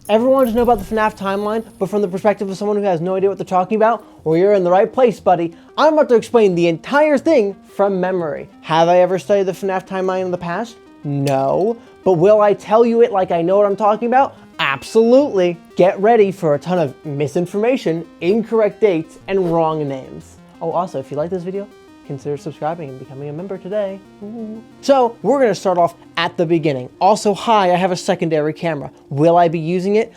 Everyone wants to know about the Fnaf timeline, but from the perspective of someone who has no idea what they're talking about, well, you're in the right place, buddy. I'm about to explain the entire thing from memory. Have I ever studied the Fnaf timeline in the past? No. But will I tell you it like I know what I'm talking about? Absolutely. Get ready for a ton of misinformation, incorrect dates, and wrong names. Oh, also, if you like this video, consider subscribing and becoming a member today. Ooh. So we're gonna start off at the beginning. Also, hi, I have a secondary camera. Will I be using it?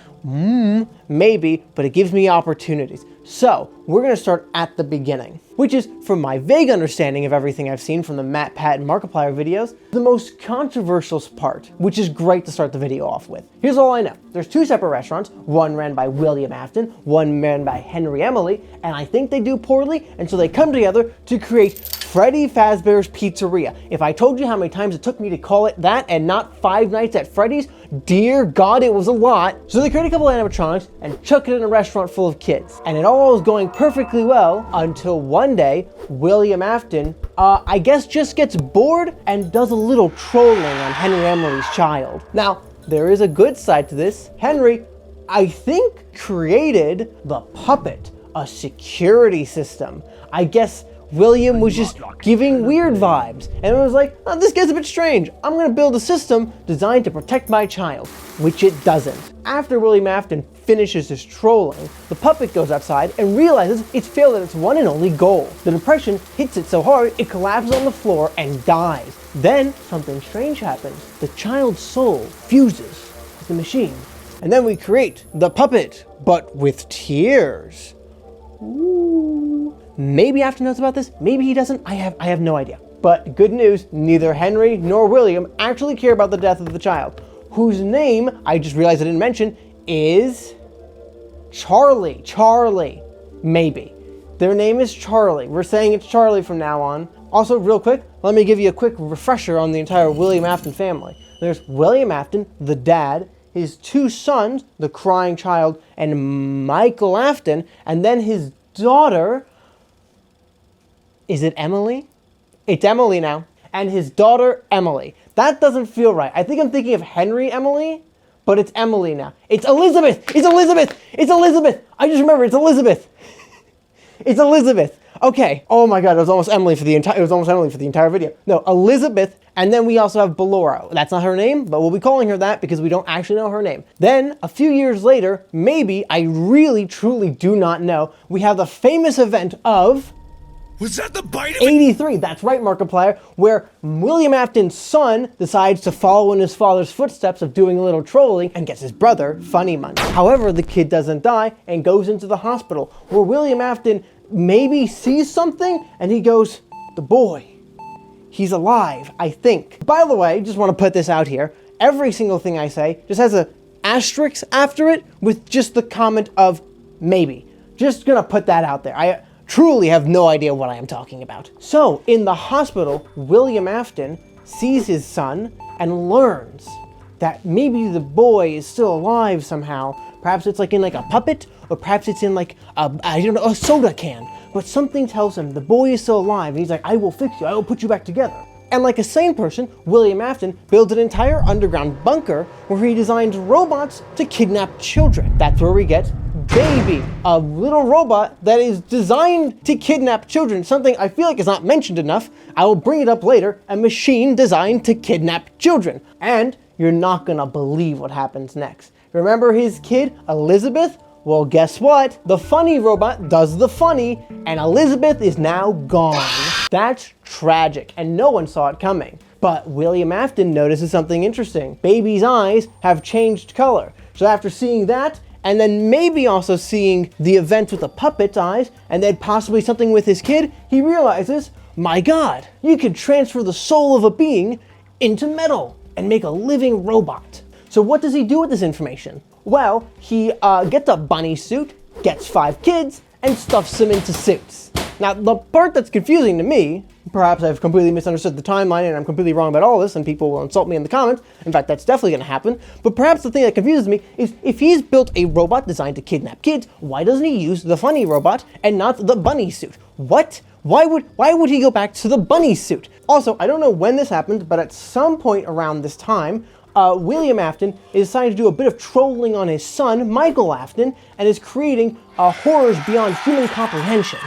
Maybe, but it gives me opportunities. So we're gonna start at the beginning, which is, from my vague understanding of everything I've seen from the Matt, Pat, and Markiplier videos, the most controversial part, which is great to start the video off with. Here's all I know. There's two separate restaurants, one ran by William Afton, one ran by Henry Emily, and I think they do poorly, and so they come together to create Freddy Fazbear's Pizzeria. If I told you how many times it took me to call it that and not Five Nights at Freddy's, dear God, it was a lot. So they created a couple of animatronics and chuck it in a restaurant full of kids. And it all was going perfectly well until one day, William Afton, I guess just gets bored and does a little trolling on Henry Emily's child. Now, there is a good side to this. Henry, I think, created the puppet, a security system. I guess William was just giving weird vibes, and it was like, oh, this guy's a bit strange. I'm gonna build a system designed to protect my child, which it doesn't. After William Afton finishes his trolling, the puppet goes outside and realizes it's failed at its one and only goal. The depression hits it so hard, it collapses on the floor and dies. Then something strange happens. The child's soul fuses with the machine. And then we create the puppet, but with tears. Ooh. Maybe Afton knows about this, maybe he doesn't, I have no idea. But good news, neither Henry nor William actually care about the death of the child, whose name, I just realized I didn't mention, is Charlie. Charlie, maybe. Their name is Charlie. We're saying it's Charlie from now on. Also, real quick, let me give you a quick refresher on the entire William Afton family. There's William Afton, the dad, his two sons, the crying child, and Michael Afton, and then his daughter. Is it Emily? It's Emily now. And his daughter, Emily. That doesn't feel right. I think I'm thinking of Henry Emily, but it's Emily now. It's Elizabeth! It's Elizabeth! It's Elizabeth! I just remember, it's Elizabeth! It's Elizabeth. Okay. Oh my God, it was almost Emily for the entire video. No, Elizabeth, and then we also have Ballora. That's not her name, but we'll be calling her that because we don't actually know her name. Then, a few years later, maybe, I really, truly do not know, we have the famous event of... Was that the bite of 83, that's right, Markiplier, where William Afton's son decides to follow in his father's footsteps of doing a little trolling and gets his brother funny money. However, the kid doesn't die and goes into the hospital, where William Afton maybe sees something and he goes, the boy, he's alive, I think. By the way, just want to put this out here, every single thing I say just has a asterisk after it with just the comment of maybe. Just gonna put that out there. I truly have no idea what I am talking about. So, in the hospital, William Afton sees his son and learns that maybe the boy is still alive somehow. Perhaps it's like in like a puppet, or perhaps it's in like a soda can. But something tells him the boy is still alive, and he's like, I will fix you, I will put you back together. And like a sane person, William Afton builds an entire underground bunker where he designs robots to kidnap children. That's where we get Baby, a little robot that is designed to kidnap children, something I feel like is not mentioned enough. I will bring it up later, a machine designed to kidnap children. And you're not gonna believe what happens next. Remember his kid, Elizabeth? Well, guess what? The funny robot does the funny, and Elizabeth is now gone. That's tragic, and no one saw it coming. But William Afton notices something interesting. Baby's eyes have changed color. So after seeing that, and then maybe also seeing the event with the puppet's eyes, and then possibly something with his kid, he realizes, my God, you could transfer the soul of a being into metal and make a living robot. So what does he do with this information? Well, he gets a bunny suit, gets 5 kids, and stuffs them into suits. Now, the part that's confusing to me, perhaps I've completely misunderstood the timeline and I'm completely wrong about all this and people will insult me in the comments. In fact, that's definitely going to happen. But perhaps the thing that confuses me is if he's built a robot designed to kidnap kids, why doesn't he use the funny robot and not the bunny suit? What? Why would he go back to the bunny suit? Also, I don't know when this happened, but at some point around this time, William Afton is deciding to do a bit of trolling on his son, Michael Afton, and is creating horrors beyond human comprehension.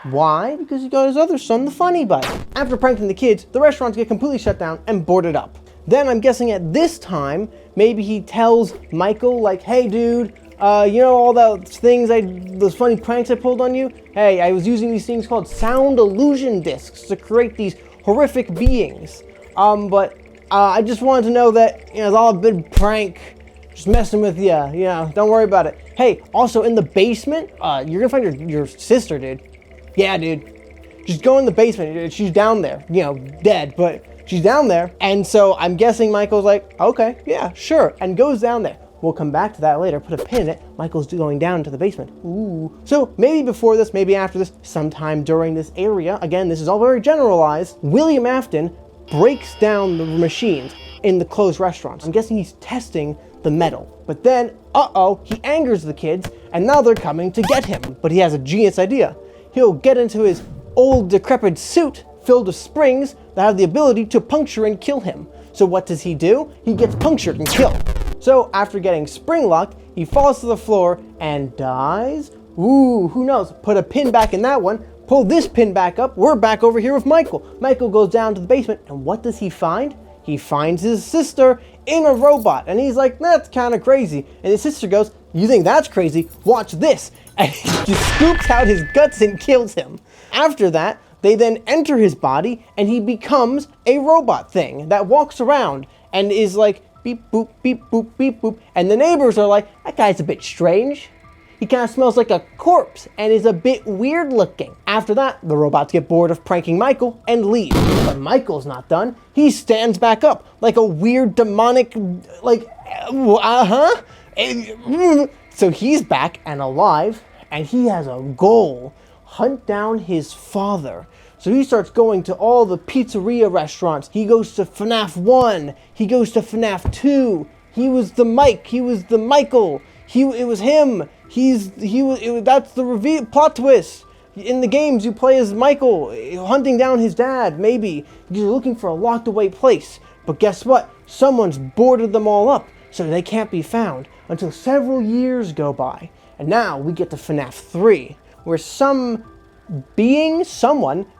Why? Because he got his other son, the Funny Buddy. After pranking the kids, the restaurants get completely shut down and boarded up. Then I'm guessing at this time, maybe he tells Michael, like, hey dude, you know all those things, those funny pranks I pulled on you? Hey, I was using these things called sound illusion discs to create these horrific beings. But I just wanted to know that, you know, it's all a big prank, just messing with you, you know, don't worry about it. Hey, also in the basement, you're gonna find your sister, dude. Yeah, dude. Just go in the basement, she's down there, you know, dead, but she's down there. And so I'm guessing Michael's like, okay, yeah, sure, and goes down there. We'll come back to that later, put a pin in it. Michael's going down to the basement. Ooh. So maybe before this, maybe after this, sometime during this area, again, this is all very generalized, William Afton breaks down the machines in the closed restaurants. I'm guessing he's testing the metal. But then, he angers the kids, and now they're coming to get him. But he has a genius idea. He'll get into his old decrepit suit filled with springs that have the ability to puncture and kill him. So what does he do? He gets punctured and killed. So after getting spring locked, he falls to the floor and dies. Ooh, who knows? Put a pin back in that one. Pull this pin back up. We're back over here with Michael. Michael goes down to the basement, and what does he find? He finds his sister in a robot, and he's like, that's kind of crazy. And his sister goes, you think that's crazy? Watch this. And he just scoops out his guts and kills him. After that, they then enter his body, and he becomes a robot thing that walks around and is like, beep, boop, beep, boop, beep, boop. And the neighbors are like, that guy's a bit strange. He kind of smells like a corpse and is a bit weird looking. After that, the robots get bored of pranking Michael and leave. But Michael's not done. He stands back up like a weird demonic, like, So he's back and alive, and he has a goal: hunt down his father. So he starts going to all the pizzeria restaurants. He goes to Fnaf 1. He goes to Fnaf 2. He was the Mike. He was the Michael. It was him. That's the reveal, plot twist. In the games, you play as Michael, hunting down his dad, maybe. You're looking for a locked away place. But guess what? Someone's boarded them all up, so they can't be found until several years go by. And now we get to Fnaf 3, where someone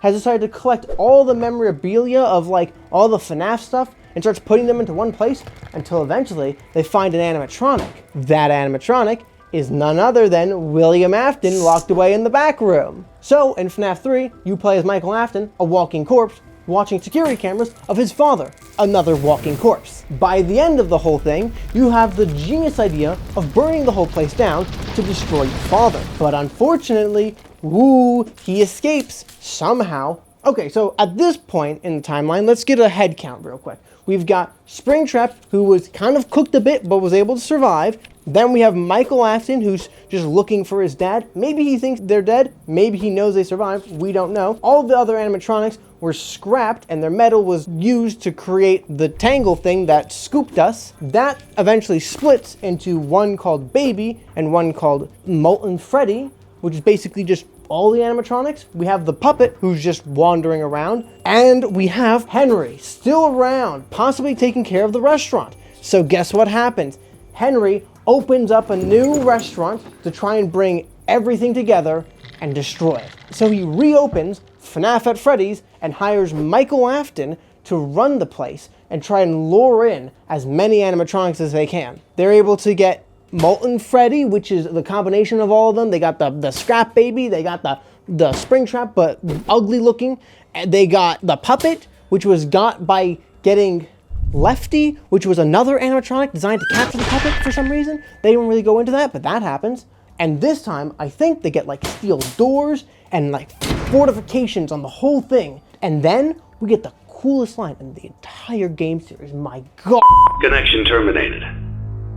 has decided to collect all the memorabilia of like all the FNAF stuff and starts putting them into one place until eventually they find an animatronic. That animatronic is none other than William Afton locked away in the back room. So in FNAF 3, you play as Michael Afton, a walking corpse, watching security cameras of his father, another walking corpse. By the end of the whole thing, you have the genius idea of burning the whole place down to destroy your father. But unfortunately, he escapes somehow. Okay, so at this point in the timeline, let's get a head count real quick. We've got Springtrap, who was kind of cooked a bit, but was able to survive. Then we have Michael Afton, who's just looking for his dad. Maybe he thinks they're dead. Maybe he knows they survived. We don't know. All the other animatronics were scrapped, and their metal was used to create the tangle thing that scooped us. That eventually splits into one called Baby and one called Molten Freddy, which is basically just all the animatronics. We have the puppet who's just wandering around, and we have Henry still around, possibly taking care of the restaurant. So guess what happens? Henry opens up a new restaurant to try and bring everything together and destroy it. So he reopens Fnaf at Freddy's and hires Michael Afton to run the place and try and lure in as many animatronics as they can. They're able to get Molten Freddy, which is the combination of all of them. They got the Scrap Baby, they got the Springtrap, but ugly looking. And they got the Puppet, which was got by getting Lefty, which was another animatronic designed to capture the puppet for some reason. They don't really go into that, but that happens. And this time, I think they get like steel doors and like fortifications on the whole thing. And then we get the coolest line in the entire game series. My God. Connection terminated.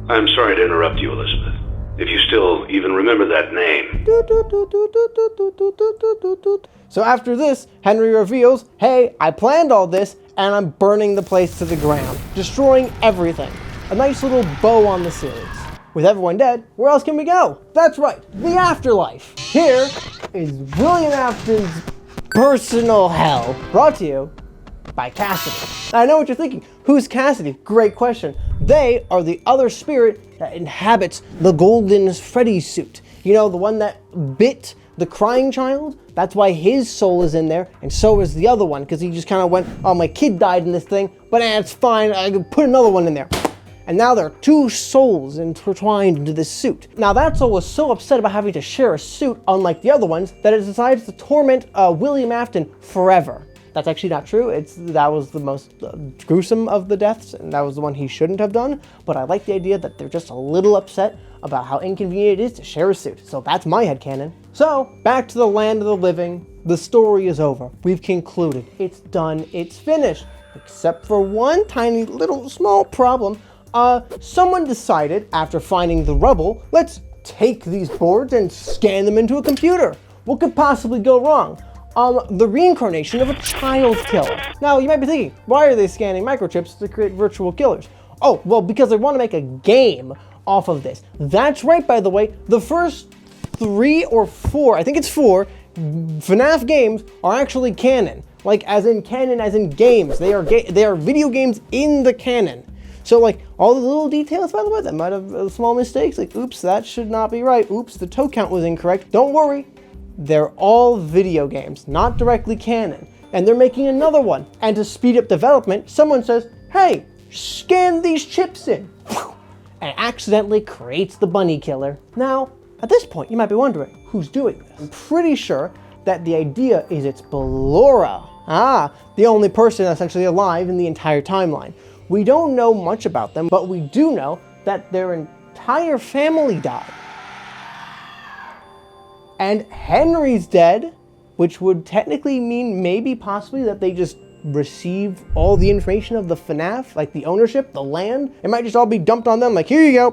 I'm sorry to interrupt you, Elizabeth. If you still even remember that name. So after this, Henry reveals, hey, I planned all this and I'm burning the place to the ground, destroying everything. A nice little bow on the series. With everyone dead, where else can we go? That's right, the afterlife. Here is William Afton's personal hell, brought to you by Cassidy. I know what you're thinking. Who's Cassidy? Great question. They are the other spirit that inhabits the golden Freddy suit. You know, the one that bit the crying child? That's why his soul is in there, and so is the other one, because he just kind of went, oh, my kid died in this thing, but it's fine, I can put another one in there. And now there are two souls intertwined into this suit. Now that soul was so upset about having to share a suit, unlike the other ones, that it decides to torment William Afton forever. That's actually not true. That was the most gruesome of the deaths, and that was the one he shouldn't have done. But I like the idea that they're just a little upset about how inconvenient it is to share a suit. So that's my headcanon. So, back to the land of the living. The story is over. We've concluded. It's done. It's finished. Except for one tiny little small problem. Someone decided, after finding the rubble, let's take these boards and scan them into a computer. What could possibly go wrong? The reincarnation of a child killer. Now, you might be thinking, why are they scanning microchips to create virtual killers? Oh, well, because they want to make a game off of this. That's right, by the way. The first 3 or 4, I think it's 4, FNAF games are actually canon. Like, as in canon, as in games. They are video games in the canon. So, like, all the little details, by the way, that might have small mistakes, like, oops, that should not be right. Oops, the toe count was incorrect. Don't worry. They're all video games, not directly canon. And they're making another one. And to speed up development, someone says, hey, scan these chips in. And accidentally creates the bunny killer. Now, at this point, you might be wondering, who's doing this? I'm pretty sure that the idea is it's Ballora. The only person essentially alive in the entire timeline. We don't know much about them, but we do know that their entire family died. And Henry's dead, which would technically mean maybe possibly that they just receive all the information of the FNAF, like the ownership, the land. It might just all be dumped on them, like, here you go.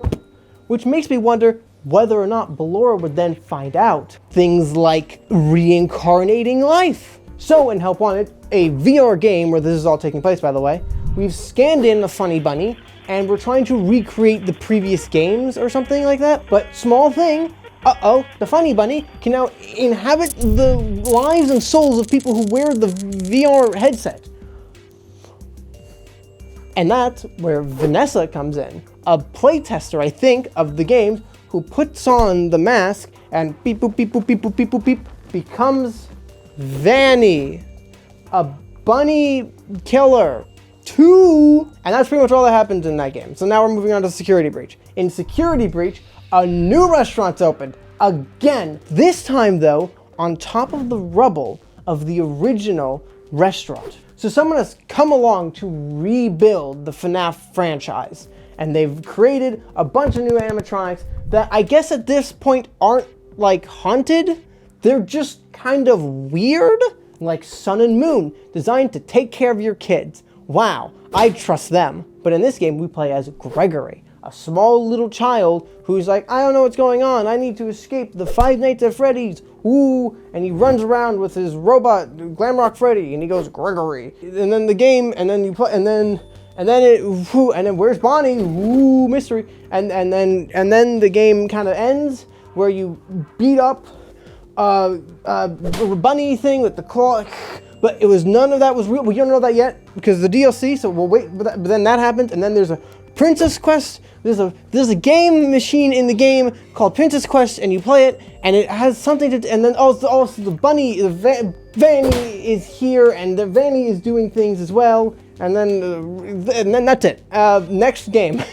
Which makes me wonder whether or not Ballora would then find out things like reincarnating life. So in Help Wanted, a VR game where this is all taking place, by the way, we've scanned in a funny bunny, and we're trying to recreate the previous games or something like that. But small thing, the funny bunny can now inhabit the lives and souls of people who wear the VR headset. And that's where Vanessa comes in, a playtester, I think, of the games, who puts on the mask and beep boop beep boop beep boop beep boop beep becomes Vanny, a bunny killer. 2, and that's pretty much all that happens in that game. So now we're moving on to Security Breach. In Security Breach, a new restaurant's opened again. This time though, on top of the rubble of the original restaurant. So someone has come along to rebuild the FNAF franchise, and they've created a bunch of new animatronics that I guess at this point aren't like haunted. They're just kind of weird, like Sun and Moon, designed to take care of your kids. Wow, I trust them. But in this game, we play as Gregory, a small little child who's like, I don't know what's going on. I need to escape the Five Nights at Freddy's. Ooh, and he runs around with his robot, Glamrock Freddy, and he goes, Gregory. And then the game, and then you play, and then where's Bonnie? Ooh, mystery. And then the game kind of ends where you beat up the bunny thing with the claw. But it was none of that was real. We don't know that yet because the DLC. So we'll wait. But then that happened, and then there's a Princess Quest. There's a game machine in the game called Princess Quest, and you play it, and it has something to. And then also the bunny, Vanny is here, and the Vanny is doing things as well. And then that's it. Next game.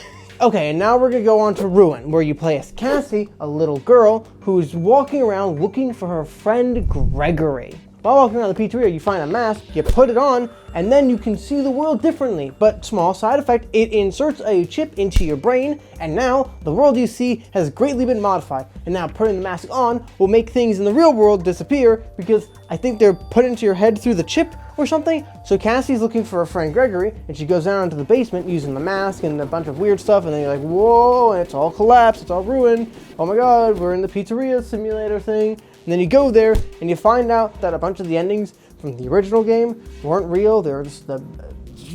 Okay, and now we're gonna go on to Ruin, where you play as Cassie, a little girl who's walking around looking for her friend Gregory. While walking around the pizzeria, you find a mask, you put it on, and then you can see the world differently. But small side effect, it inserts a chip into your brain, and now the world you see has greatly been modified. And now putting the mask on will make things in the real world disappear because I think they're put into your head through the chip or something. So Cassie's looking for her friend Gregory, and she goes down into the basement using the mask and a bunch of weird stuff, and then you're like, whoa, and it's all collapsed, it's all ruined. Oh my god, we're in the Pizzeria Simulator thing. And then you go there, and you find out that a bunch of the endings from the original game weren't real. They were just the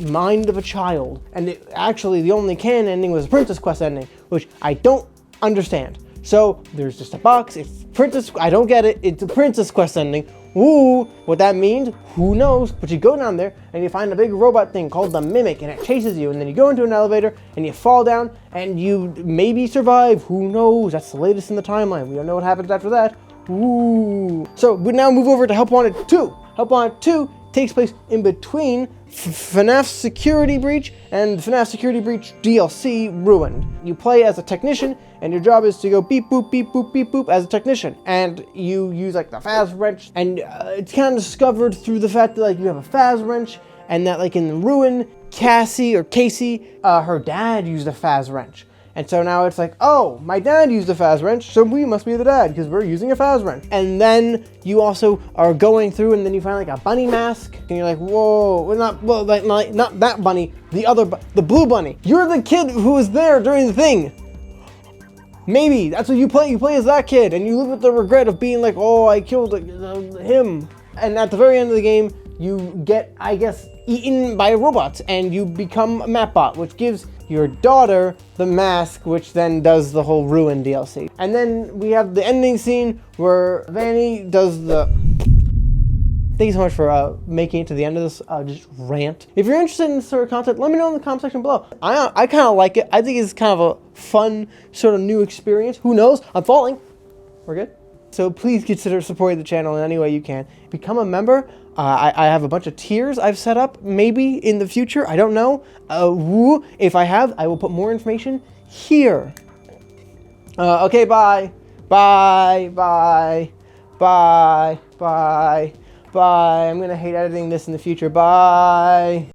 mind of a child. And actually, the only canon ending was the Princess Quest ending, which I don't understand. So there's just a box. It's Princess. I don't get it. It's a Princess Quest ending. Ooh, what that means, who knows? But you go down there and you find a big robot thing called the Mimic, and it chases you, and then you go into an elevator and you fall down and you maybe survive. Who knows? That's the latest in the timeline. We don't know what happens after that. Ooh. So we now move over to Help Wanted 2. Help Wanted 2 takes place in between FNAF Security Breach and FNAF Security Breach DLC Ruined. You play as a technician, and your job is to go beep boop beep boop beep boop as a technician, and you use like the Faz wrench, and it's kind of discovered through the fact that like you have a Faz wrench, and that like in the Ruin, Casey, her dad used a Faz wrench. And so now it's like, oh, my dad used a Faz wrench, so we must be the dad because we're using a Faz wrench. And then you also are going through, and then you find like a bunny mask, and you're like, whoa, not that bunny, the blue bunny. You're the kid who was there during the thing. Maybe that's what you play. You play as that kid, and you live with the regret of being like, oh, I killed him. And at the very end of the game, you get, I guess, eaten by robots, and you become a Mapbot, which gives your daughter the mask, which then does the whole Ruin DLC. And then we have the ending scene where Vanny does the... Thank you so much for making it to the end of this just rant. If you're interested in this sort of content, let me know in the comment section below. I kind of like it. I think it's kind of a fun sort of new experience. Who knows? I'm falling. We're good. So please consider supporting the channel in any way you can. Become a member. I have a bunch of tiers I've set up, maybe in the future. I don't know. If I have, I will put more information here. Okay, bye. Bye. Bye. Bye. Bye. Bye. I'm gonna hate editing this in the future. Bye.